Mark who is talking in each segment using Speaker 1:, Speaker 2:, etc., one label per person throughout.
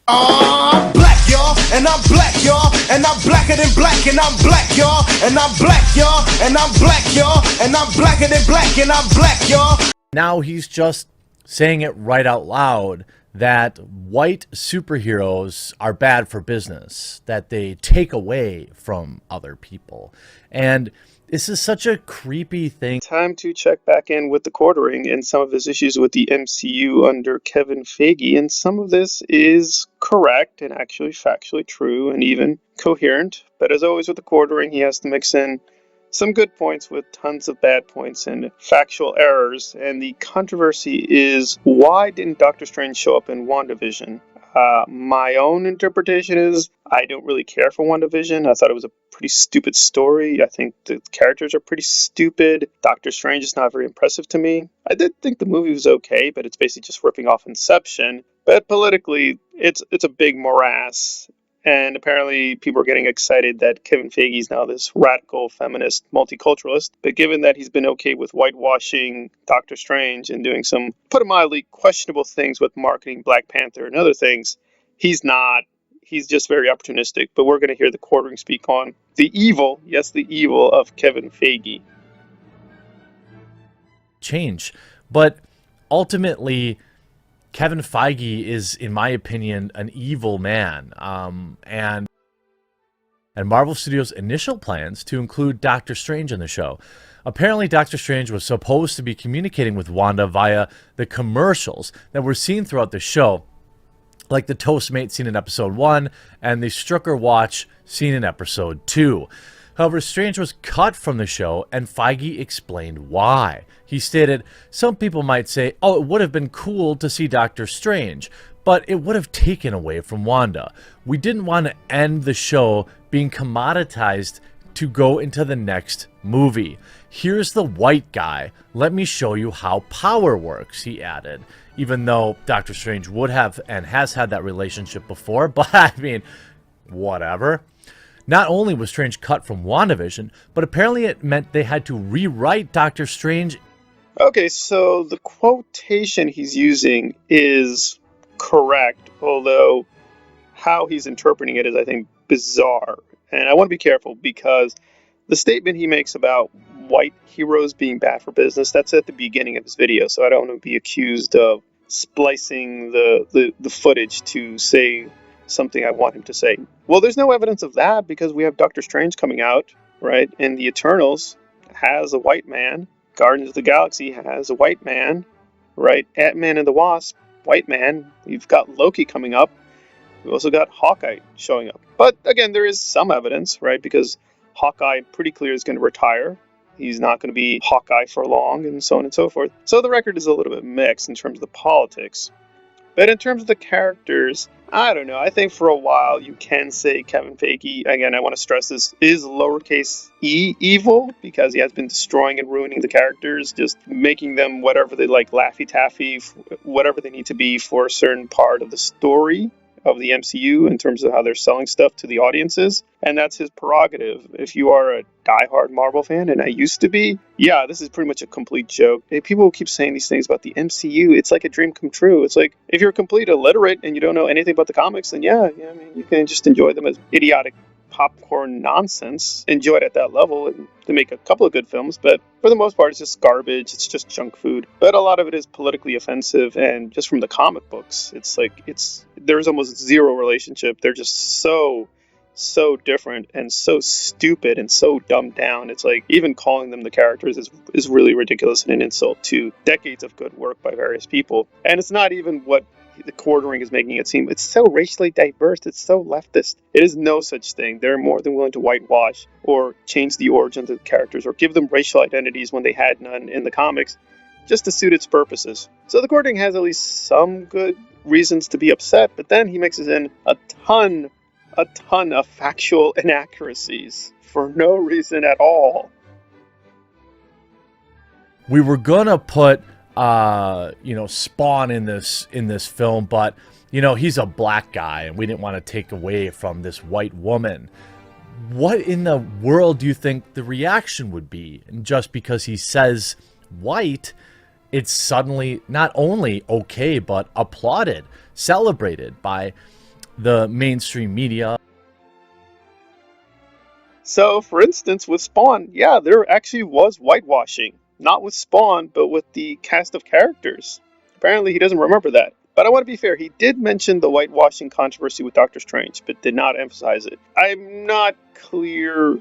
Speaker 1: Black, y'all, and I'm black, y'all, and I'm blacker than black, and I'm black, y'all, and I'm black, y'all, and I'm black, y'all, and I'm blacker than black, and I'm black, y'all.
Speaker 2: Now he's just saying it right out loud that white superheroes are bad for business, that they take away from other people. And this is such a creepy thing.
Speaker 3: Time to check back in with the Quartering and some of his issues with the MCU under Kevin Feige, and some of this is correct and actually factually true and even coherent. But as always with the Quartering, he has to mix in some good points with tons of bad points and factual errors. And the controversy is, why didn't Doctor Strange show up in WandaVision? My own interpretation is, I don't really care for WandaVision. I thought it was a pretty stupid story. I think the characters are pretty stupid. Doctor Strange is not very impressive to me. I did think the movie was okay, but it's basically just ripping off Inception. But politically, it's a big morass. And apparently people are getting excited that Kevin Feige is now this radical feminist multiculturalist. But given that he's been okay with whitewashing Doctor Strange and doing some, put it mildly, questionable things with marketing Black Panther and other things, he's not. He's just very opportunistic. But we're going to hear the Quartering speak on the evil, yes, the evil of Kevin Feige.
Speaker 2: Change. But ultimately, Kevin Feige is, in my opinion, an evil man. And Marvel Studios' initial plans to include Doctor Strange in the show. Apparently, Doctor Strange was supposed to be communicating with Wanda via the commercials that were seen throughout the show, like the Toastmate scene in episode 1 and the Strucker Watch scene in episode 2. However, Strange was cut from the show, and Feige explained why. He stated, some people might say, oh, it would have been cool to see Doctor Strange, but it would have taken away from Wanda. We didn't want to end the show being commoditized to go into the next movie. Here's the white guy. Let me show you how power works, he added. Even though Doctor Strange would have and has had that relationship before, but I mean, whatever. Not only was Strange cut from WandaVision, but apparently it meant they had to rewrite Doctor Strange.
Speaker 3: Okay, so the quotation he's using is correct, although how he's interpreting it is, I think, bizarre. And I want to be careful because the statement he makes about white heroes being bad for business, that's at the beginning of his video, so I don't want to be accused of splicing the footage to say something I want him to say. Well, there's no evidence of that because we have Doctor Strange coming out, right? And the Eternals has a white man. Guardians of the Galaxy has a white man, right? Ant-Man and the Wasp, white man. We've got Loki coming up. We've also got Hawkeye showing up. But again, there is some evidence, right? Because Hawkeye pretty clear is going to retire. He's not going to be Hawkeye for long, and so on and so forth. So the record is a little bit mixed in terms of the politics. But in terms of the characters, I don't know. I think for a while you can say Kevin Feige, again, I want to stress this, is lowercase e evil, because he has been destroying and ruining the characters, just making them whatever they like, Laffy Taffy, whatever they need to be for a certain part of the story of the MCU in terms of how they're selling stuff to the audiences. And that's his prerogative. If you are a diehard Marvel fan, and I used to be, yeah, this is pretty much a complete joke. People keep saying these things about the MCU. It's like a dream come true. It's like, if you're complete illiterate and you don't know anything about the comics, then I mean, you can just enjoy them as idiotic popcorn nonsense, enjoy it at that level, and to make a couple of good films, but for the most part it's just garbage, it's just junk food. But a lot of it is politically offensive, and just from the comic books, it's like, there's almost zero relationship. They're just so different and so stupid and so dumbed down. It's like, even calling them the characters is really ridiculous and an insult to decades of good work by various people. And it's not even what the Quartering is making it seem. It's so racially diverse, it's so leftist. It is no such thing. They're more than willing to whitewash or change the origins of the characters or give them racial identities when they had none in the comics, just to suit its purposes. So the Quartering has at least some good reasons to be upset, but then he mixes in a ton of factual inaccuracies for no reason at all.
Speaker 2: We were gonna put Spawn in this film, but he's a black guy and we didn't want to take away from this white woman. What in the world do you think the reaction would be? And just because he says white, it's suddenly not only okay but applauded, celebrated by the mainstream media.
Speaker 3: So, for instance, with Spawn, yeah, there actually was whitewashing. Not with Spawn, but with the cast of characters. Apparently, he doesn't remember that. But I want to be fair, he did mention the whitewashing controversy with Doctor Strange, but did not emphasize it. I'm not clear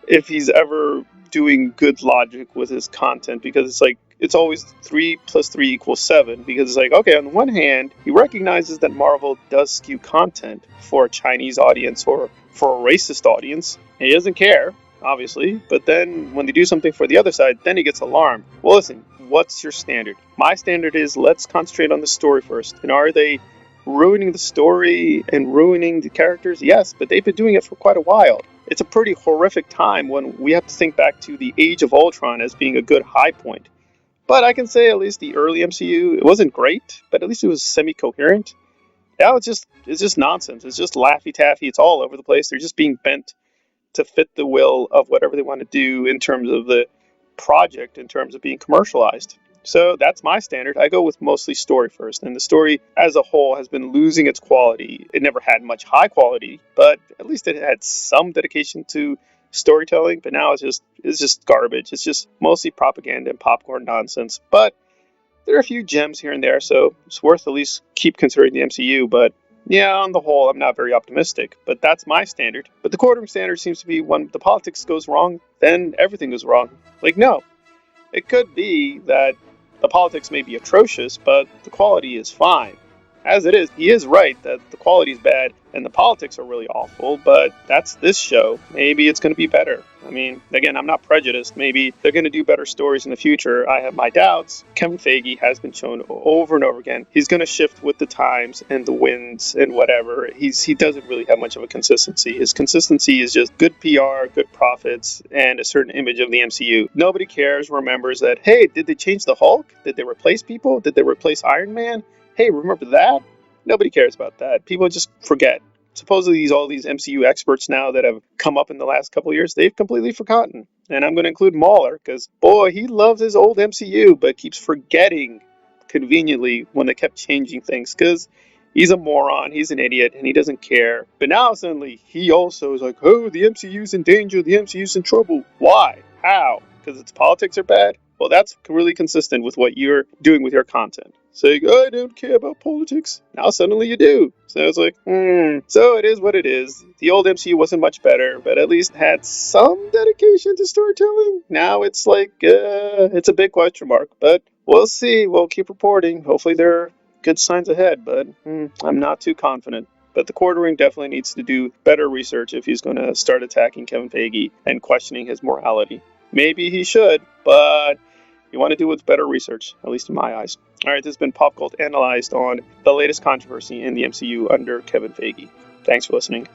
Speaker 3: if he's ever doing good logic with his content, because it's like it's always 3 plus 3 equals 7, because it's like, okay, on the one hand he recognizes that Marvel does skew content for a Chinese audience or for a racist audience, and he doesn't care, obviously, but then when they do something for the other side, then he gets alarmed. Well, listen, what's your standard? My standard is, let's concentrate on the story first. And are they ruining the story and ruining the characters? Yes, but they've been doing it for quite a while. It's a pretty horrific time when we have to think back to the Age of Ultron as being a good high point. But I can say at least the early MCU, it wasn't great, but at least it was semi-coherent. Now it's just nonsense. It's just Laffy Taffy. It's all over the place. They're just being bent to fit the will of whatever they want to do in terms of the project, in terms of being commercialized. So that's my standard. I go with mostly story first, and the story as a whole has been losing its quality. It never had much high quality, but at least it had some dedication to storytelling. But now it's just garbage. It's just mostly propaganda and popcorn nonsense. But there are a few gems here and there, so it's worth at least keep considering the MCU. But yeah, on the whole, I'm not very optimistic. But that's my standard. But the quartering standard seems to be when the politics goes wrong, then everything goes wrong. Like, no, it could be that the politics may be atrocious, but the quality is fine. As it is, he is right that the quality is bad and the politics are really awful, but that's this show. Maybe it's going to be better. I mean, again, I'm not prejudiced. Maybe they're going to do better stories in the future. I have my doubts. Kevin Feige has been shown over and over again. He's going to shift with the times and the winds and whatever. He doesn't really have much of a consistency. His consistency is just good PR, good profits, and a certain image of the MCU. Nobody cares, remembers that, hey, did they change the Hulk? Did they replace people? Did they replace Iron Man? Hey, remember that? Nobody cares about that. People just forget. Supposedly, all these MCU experts now that have come up in the last couple of years, they've completely forgotten. And I'm going to include Mahler, because, boy, he loves his old MCU, but keeps forgetting conveniently when they kept changing things, because he's a moron, he's an idiot, and he doesn't care. But now, suddenly, he also is like, oh, the MCU's in danger, the MCU's in trouble. Why? How? Because its politics are bad? Well, that's really consistent with what you're doing with your content. Saying, I don't care about politics. Now suddenly you do. So it's like, So it is what it is. The old MCU wasn't much better, but at least had some dedication to storytelling. Now it's like, it's a big question mark. But we'll see. We'll keep reporting. Hopefully there are good signs ahead, but I'm not too confident. But the quartering definitely needs to do better research if he's going to start attacking Kevin Feige and questioning his morality. Maybe he should, but you want to do with better research, at least in my eyes. All right, this has been Pop Cult Analyzed on the latest controversy in the MCU under Kevin Feige. Thanks for listening.